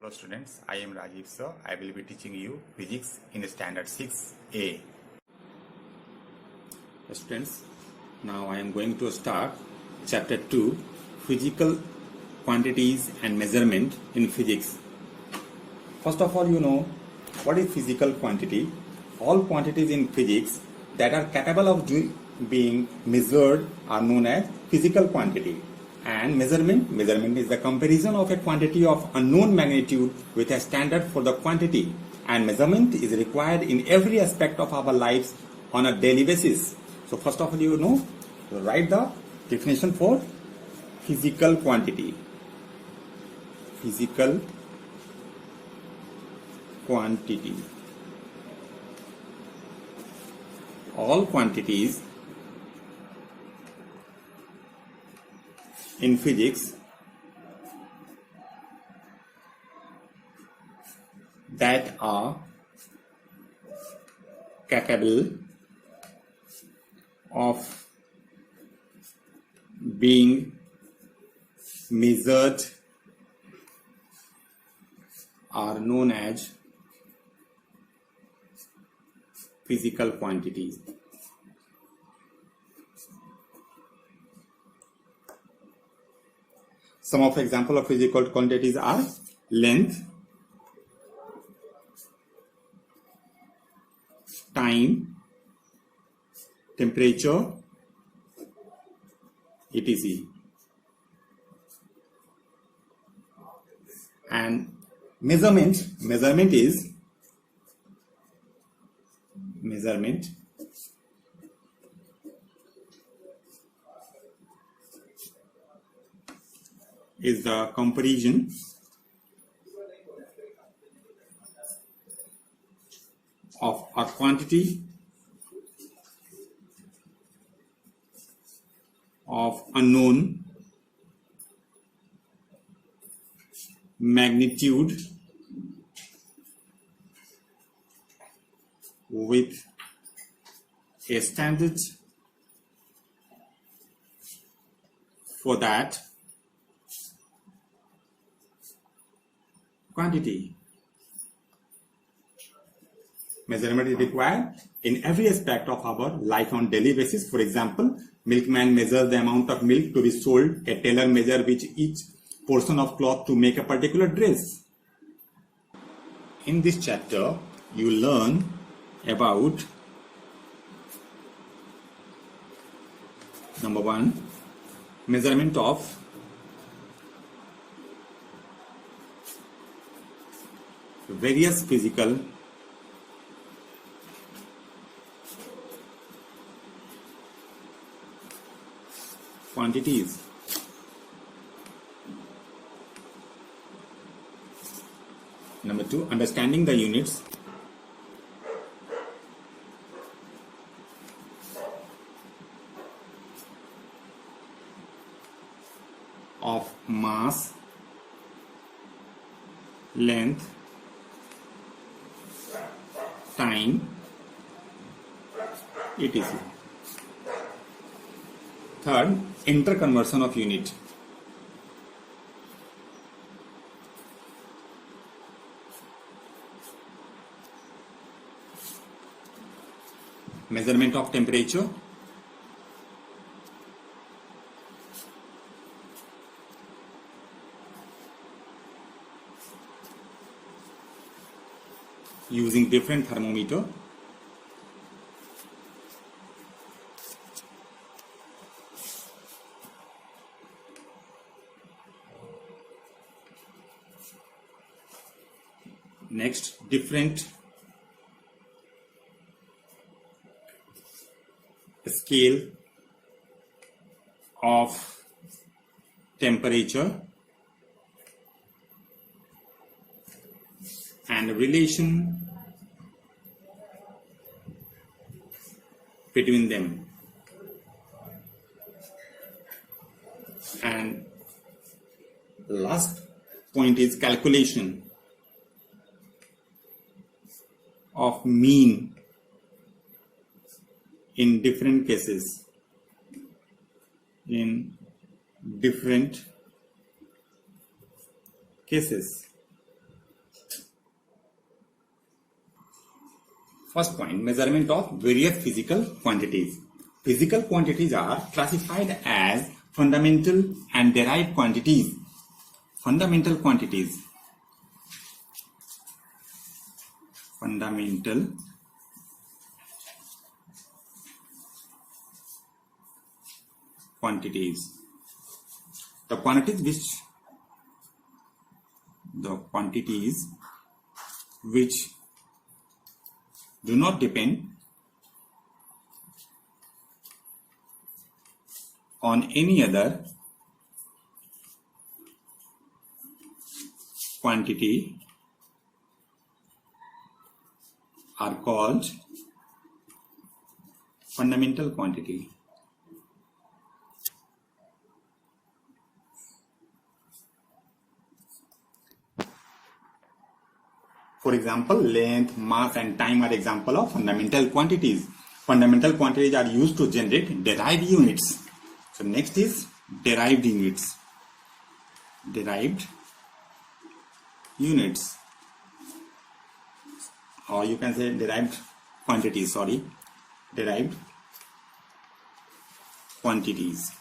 Hello students, I am Rajiv sir. I will be teaching you physics in standard 6A. Students, now I am going to start chapter 2, physical quantities and measurement in physics. First of all, you know what is physical quantity. All quantities in physics that are capable of being measured are known as physical quantity. And measurement is the comparison of a quantity of unknown magnitude with a standard for the quantity, and measurement is required in every aspect of our lives on a daily basis. So first of all, you know, write the definition for physical quantity. Physical quantity. All quantities in physics that are capable of being measured are known as physical quantities. Some of example of physical quantities are length, time, temperature, etc. And measurement is the comparison of a quantity of unknown magnitude with a standard for that quantity. Measurement is required in every aspect of our life on daily basis. For example, milkman measures the amount of milk to be sold. A tailor measures which each portion of cloth to make a particular dress. In this chapter, you learn about number 1, measurement of various physical quantities. Number 2, understanding the units of mass, length, time, etc. Third, interconversion of unit. Measurement of temperature. Using different thermometer. Next, different scale of temperature and relation between them. And last point is calculation of mean in different cases. First point, measurement of various physical quantities. Physical quantities are classified as fundamental and derived quantities. Fundamental quantities. Fundamental quantities. The quantities which do not depend on any other quantity are called fundamental quantity. For example, length, mass and time are example of fundamental quantities. Fundamental quantities are used to generate derived units. So next is derived units. Derived units, or you can say derived quantities, sorry. Derived quantities.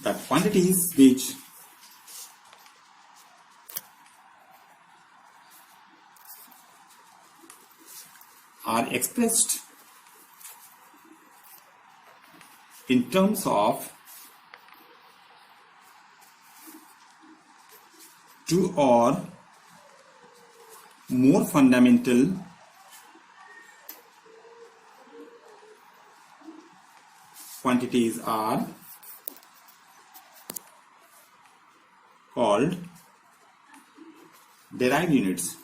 The quantities which are expressed in terms of two or more fundamental quantities are called derived units.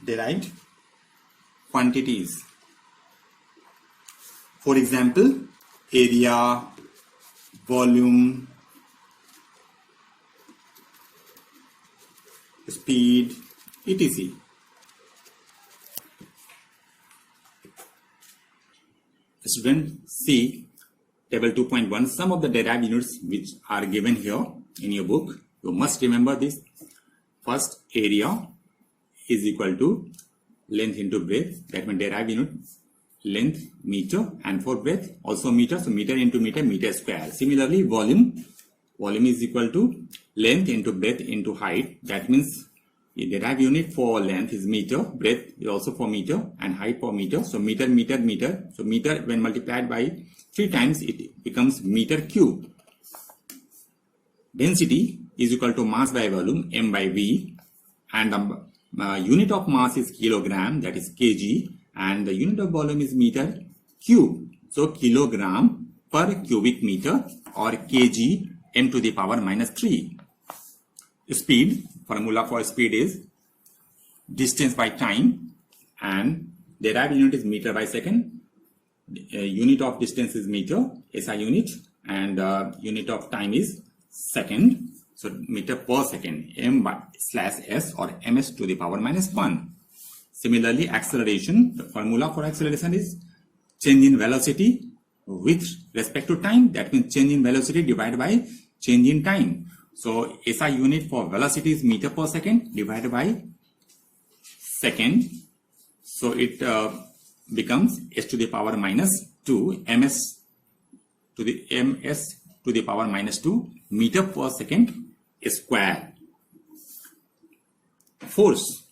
Derived quantities. For example, area, volume, speed, etc. Students, see table 2.1, some of the derived units which are given here in your book. You must remember this. First, area is equal to length into breadth. That means derived unit length meter, and for breadth also meter. So meter into meter, meter square. Similarly, volume is equal to length into breadth into height. That means the derived unit for length is meter, breadth is also for meter, and height for meter. So meter, meter, meter. So meter when multiplied by 3 times it becomes meter cube. Density is equal to mass by volume, m by v, and the unit of mass is kilogram, that is kg, and the unit of volume is meter cube. So kilogram per cubic meter, or kg m to the power minus 3. Speed, formula for speed is distance by time, and derived unit is meter by second. Unit of distance is meter, SI unit, and unit of time is second. So meter per second, m/s or ms to the power minus 1. Similarly, acceleration, the formula for acceleration is change in velocity with respect to time. That means change in velocity divided by change in time. So SI unit for velocity is meter per second divided by second. So it becomes s to the power minus 2, ms to the power minus 2 meter per second square. Force,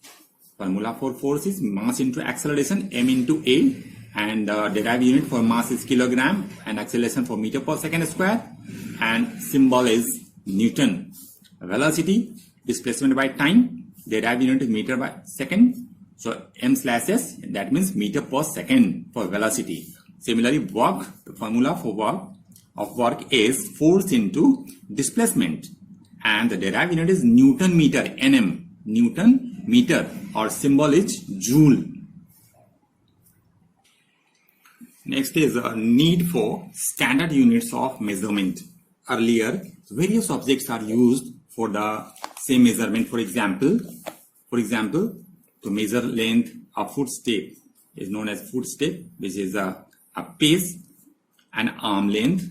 formula for force is mass into acceleration, m into a, and derived unit for mass is kilogram, and acceleration for meter per second square, and symbol is Newton. Velocity, displacement by time, derived unit is meter by second. So m/s, that means meter per second for velocity. Similarly, work, the formula for work is force into displacement, and the derived unit is Newton meter, Nm, Newton meter, or symbol is joule. Next is a need for standard units of measurement. Earlier, various objects are used for the same measurement. For example, to measure length, a footstep is known as footstep, which is a pace, an arm length.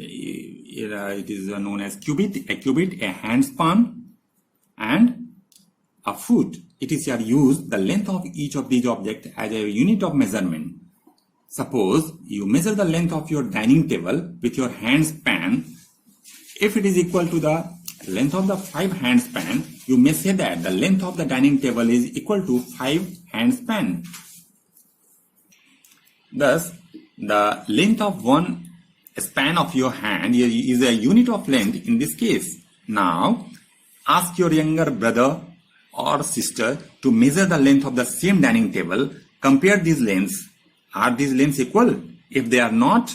It is known as cubit, a handspan, and a foot. It is here used the length of each of these objects as a unit of measurement. Suppose you measure the length of your dining table with your hand span. If it is equal to the length of the 5 hand span, you may say that the length of the dining table is equal to 5 hand span. Thus, the length of one span of your hand is a unit of length in this case. Now, ask your younger brother or sister to measure the length of the same dining table. Compare these lengths. Are these lengths equal? If they are not,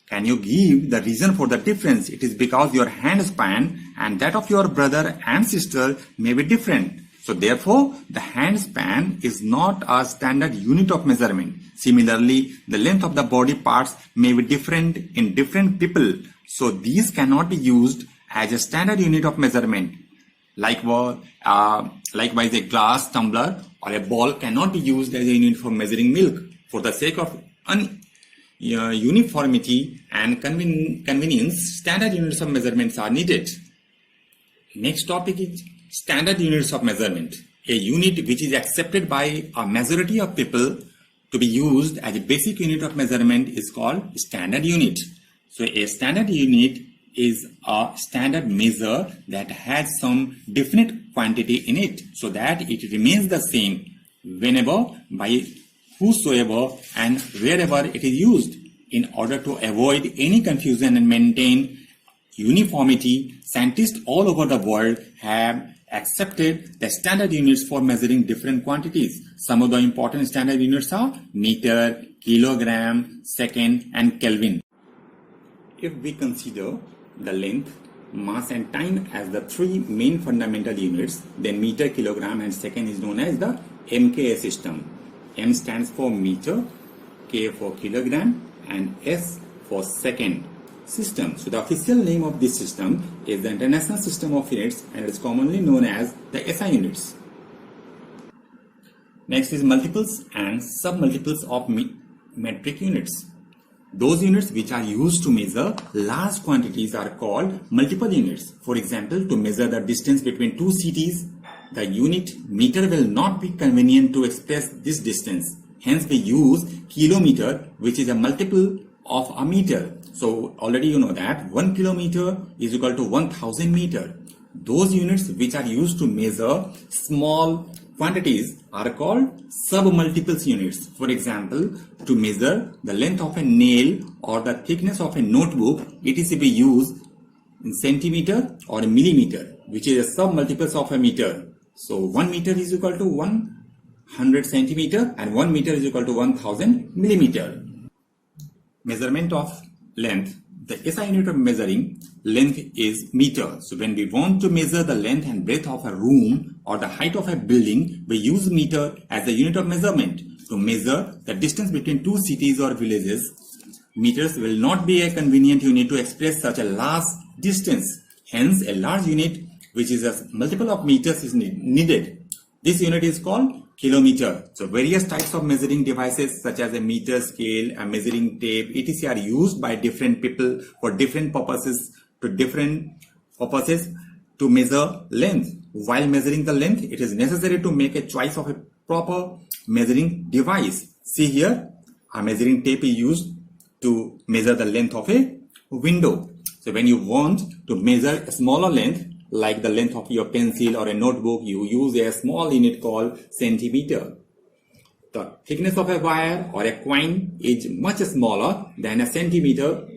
can you give the reason for the difference? It is because your hand span and that of your brother and sister may be different. So therefore, the hand span is not a standard unit of measurement. Similarly, the length of the body parts may be different in different people. So these cannot be used as a standard unit of measurement. Likewise, a glass, tumbler or a ball cannot be used as a unit for measuring milk. For the sake of uniformity and convenience, standard units of measurements are needed. Next topic is standard units of measurement. A unit which is accepted by a majority of people to be used as a basic unit of measurement is called standard unit. So a standard unit is a standard measure that has some definite quantity in it so that it remains the same whenever, by whosoever and wherever it is used. In order to avoid any confusion and maintain uniformity, scientists all over the world have accepted the standard units for measuring different quantities. Some of the important standard units are meter, kilogram, second, and Kelvin. If we consider the length, mass, and time as the three main fundamental units, then meter, kilogram, and second is known as the MKS system. M stands for meter, K for kilogram, and S for second system. So the official name of this system is the International System of Units, and it is commonly known as the SI units. Next is multiples and submultiples of metric units. Those units which are used to measure large quantities are called multiple units. For example, to measure the distance between two cities, the unit meter will not be convenient to express this distance. Hence, we use kilometer, which is a multiple of a meter. So already you know that 1 kilometer is equal to 1000 meter. Those units which are used to measure small quantities are called submultiples units. For example, to measure the length of a nail or the thickness of a notebook, it is to be used in centimeter or millimeter, which is a submultiples of a meter. So 1 meter is equal to 100 centimeter and 1 meter is equal to 1000 millimeter. Measurement of length. The SI unit of measuring length is meter. So when we want to measure the length and breadth of a room or the height of a building, we use meter as the unit of measurement. To measure the distance between two cities or villages, meters will not be a convenient unit to express such a large distance. Hence, a large unit which is a multiple of meters is needed. This unit is called kilometer. So various types of measuring devices such as a meter, scale, a measuring tape, etc. are used by different people for different purposes to measure length. While measuring the length, it is necessary to make a choice of a proper measuring device. See here, a measuring tape is used to measure the length of a window. So when you want to measure a smaller length, like the length of your pencil or a notebook, you use a small unit called centimeter. The thickness of a wire or a coin is much smaller than a centimeter.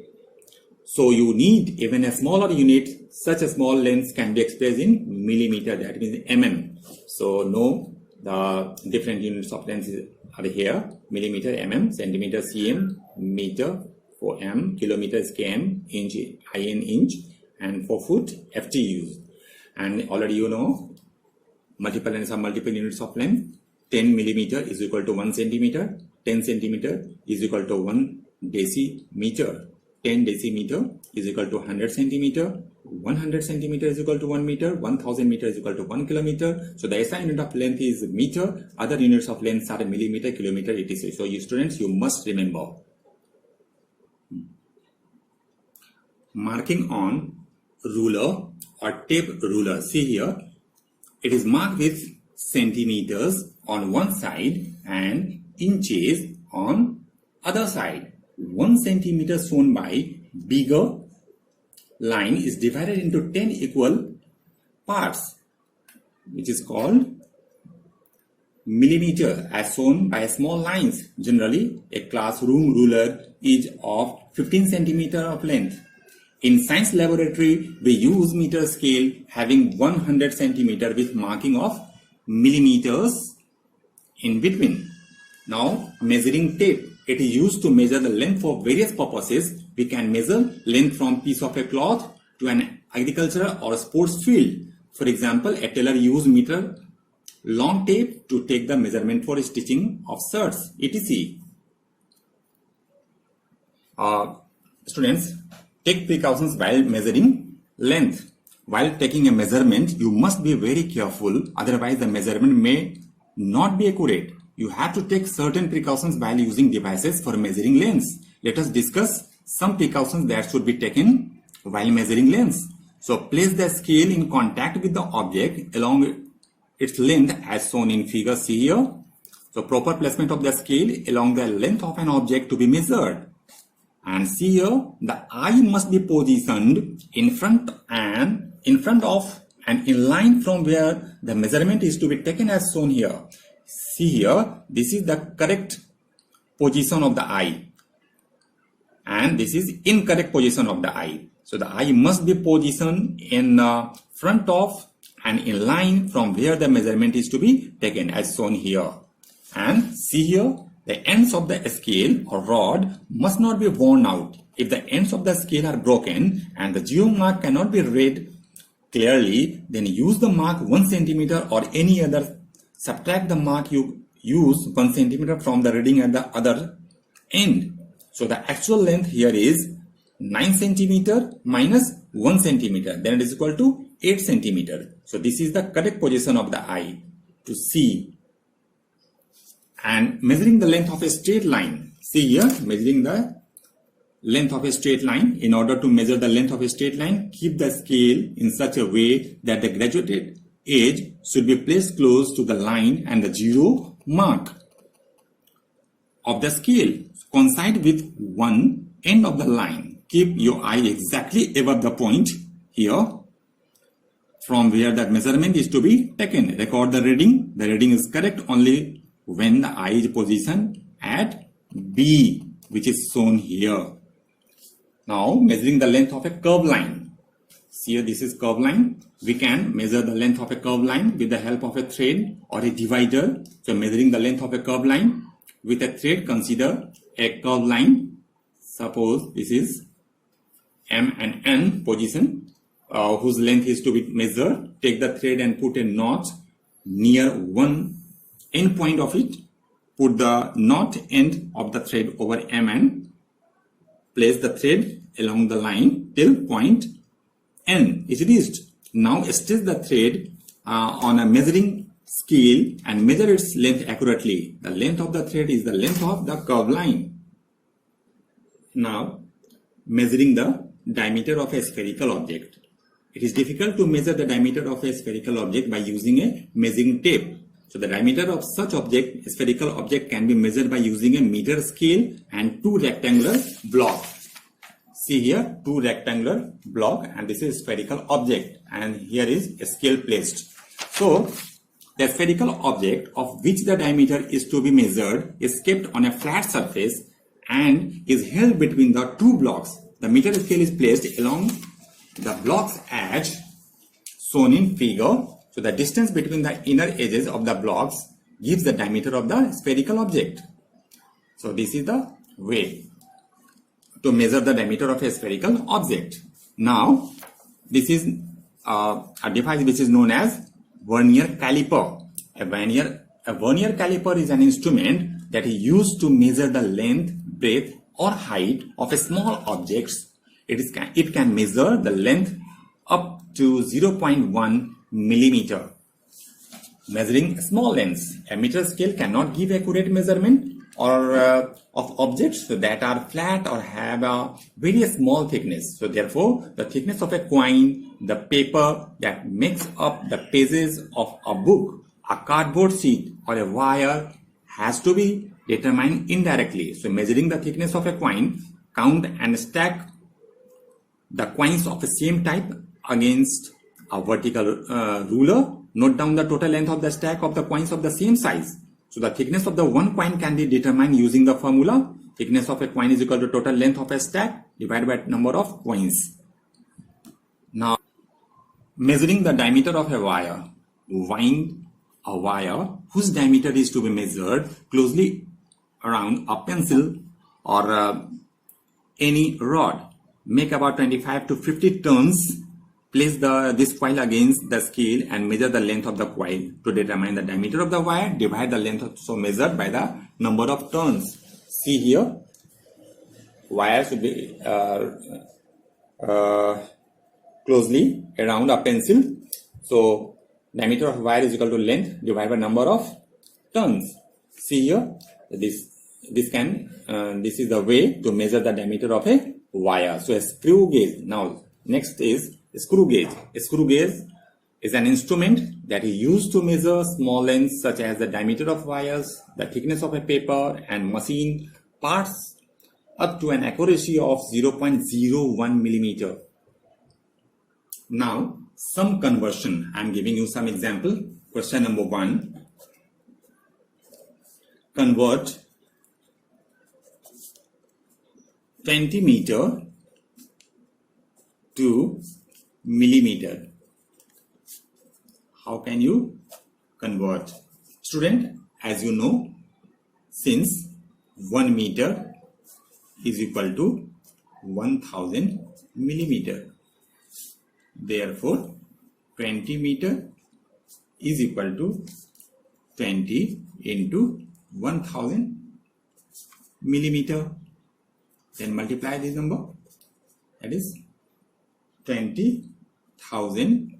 So you need even a smaller unit. Such a small length can be expressed in millimeter, that means mm. So know the different units of length are here: millimeter, mm, centimeter, cm, meter for m, kilometer is km, inch, in inch, and for foot, ft used. And already you know multiple and submultiple units of length. 10 millimeter is equal to 1 centimeter. 10 centimeter is equal to 1 decimeter. 10 decimeter is equal to 100 centimeter. 100 centimeter is equal to 1 meter. 1000 meter is equal to 1 kilometer. So the SI unit of length is meter. Other units of length are millimeter, kilometer, etc. So you students, you must remember. Marking on ruler or tape ruler. See here, it is marked with centimeters on one side and inches on other side. 1 centimeter shown by bigger line is divided into 10 equal parts, which is called millimeter, as shown by small lines. Generally, a classroom ruler is of 15 centimeter of length. In science laboratory, we use meter scale having 100 centimeter with marking of millimeters in between. Now, measuring tape. It is used to measure the length for various purposes. We can measure length from piece of a cloth to an agricultural or sports field. For example, a tailor uses meter long tape to take the measurement for stitching of shirts, etc. Students, take precautions while measuring length. While taking a measurement, you must be very careful, otherwise the measurement may not be accurate. You have to take certain precautions while using devices for measuring lengths. Let us discuss some precautions that should be taken while measuring lengths. So, place the scale in contact with the object along its length as shown in figure C here. So, proper placement of the scale along the length of an object to be measured. And see here, the eye must be positioned in front of and in line from where the measurement is to be taken as shown here. See here, this is the correct position of the eye, and this is incorrect position of the eye. So the eye must be positioned in front of and in line from where the measurement is to be taken as shown here. And see here, the ends of the scale or rod must not be worn out. If the ends of the scale are broken and the geo mark cannot be read clearly, then use the mark 1 centimeter or any other. Subtract the mark you use 1 centimeter from the reading at the other end. So the actual length here is 9 centimeter minus 1 centimeter. Then it is equal to 8 centimeter. So this is the correct position of the eye to see. And measuring the length of a straight line. See here, measuring the length of a straight line. In order to measure the length of a straight line, keep the scale in such a way that the graduated edge should be placed close to the line and the zero mark of the scale coincide with one end of the line. Keep your eye exactly above the point here from where that measurement is to be taken. Record the reading. The reading is correct only when the eye is positioned at B, which is shown here. Now, measuring the length of a curved line. See here, this is curved line. We can measure the length of a curved line with the help of a thread or a divider. So, measuring the length of a curved line with a thread, consider a curved line. Suppose this is M and N position, whose length is to be measured. Take the thread and put a knot near one end point of it. Put the knot end of the thread over M and place the thread along the line till point N is reached. Now stitch the thread on a measuring scale and measure its length accurately. The length of the thread is the length of the curved line. Now, measuring the diameter of a spherical object. It is difficult to measure the diameter of a spherical object by using a measuring tape. So the diameter of such object, a spherical object, can be measured by using a meter scale and two rectangular blocks. See here, two rectangular block, and this is spherical object, and here is a scale placed. So the spherical object of which the diameter is to be measured is kept on a flat surface and is held between the two blocks. The meter scale is placed along the block's edge shown in figure. So the distance between the inner edges of the blocks gives the diameter of the spherical object. So this is the way to measure the diameter of a spherical object. Now, this is a device which is known as vernier caliper. A vernier caliper is an instrument that is used to measure the length, breadth or height of a small object. It can measure the length up to 0.1 millimeter. Measuring small lengths. A meter scale cannot give accurate measurement or of objects that are flat or have a very small thickness. So therefore, the thickness of a coin, the paper that makes up the pages of a book, a cardboard sheet, or a wire has to be determined indirectly. So measuring the thickness of a coin, count and stack the coins of the same type against a vertical ruler. Note down the total length of the stack of the coins of the same size. So the thickness of the one coin can be determined using the formula. Thickness of a coin is equal to total length of a stack divided by number of coins. Now, measuring the diameter of a wire. Wind a wire whose diameter is to be measured closely around a pencil or any rod. Make about 25 to 50 turns. Place this coil against the scale and measure the length of the coil. To determine the diameter of the wire, divide the length so measured by the number of turns. See here, wire should be closely around a pencil. So diameter of wire is equal to length divided by number of turns. See here, this is the way to measure the diameter of a wire. So a screw gauge. Now next is screw gauge. A screw gauge is an instrument that is used to measure small lengths such as the diameter of wires, the thickness of a paper, and machine parts up to an accuracy of 0.01 millimeter. Now, some conversion. I am giving you some example. Question number 1. Convert 20 meter to millimeter. How can you convert? Student, as you know, since 1 meter is equal to 1000 millimeter, therefore 20 meter is equal to 20 into 1000 millimeter. Then multiply this number, that is 20,000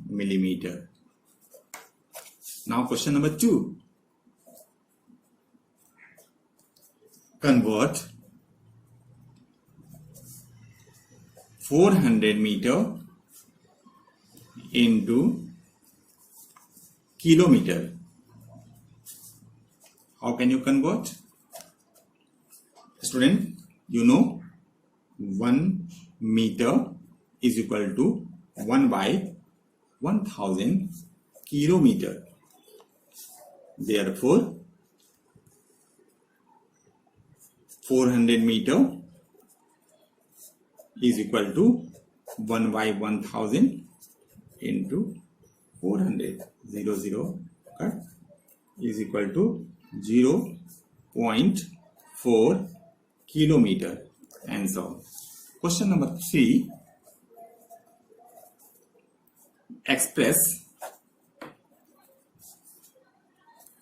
millimeter. Now question number 2. Convert 400 meter into kilometer. How can you convert? Student, you know 1 meter is equal to 1 by 1000 kilometer. Therefore, 400 meter is equal to 1 by 1000 into 400. 0 is equal to 0.4 kilometer. Answer. Question number 3. Express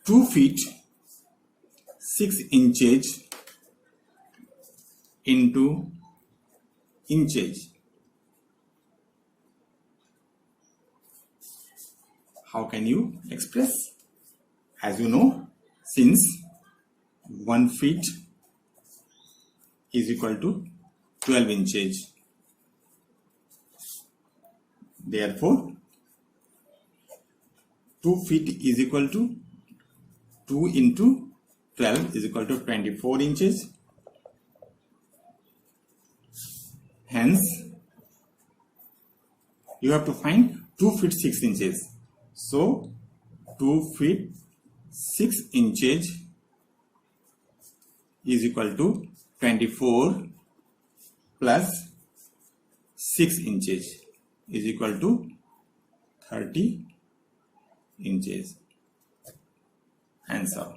2 feet 6 inches into inches. How can you express? As you know, since 1 feet is equal to 12 inches, therefore 2 feet is equal to 2 into 12 is equal to 24 inches. Hence, you have to find 2 feet 6 inches. So, 2 feet 6 inches is equal to 24 plus 6 inches is equal to 30 inches. Answer.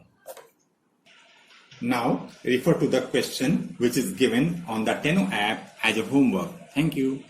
Now refer to the question which is given on the Tenno app as a homework. Thank you.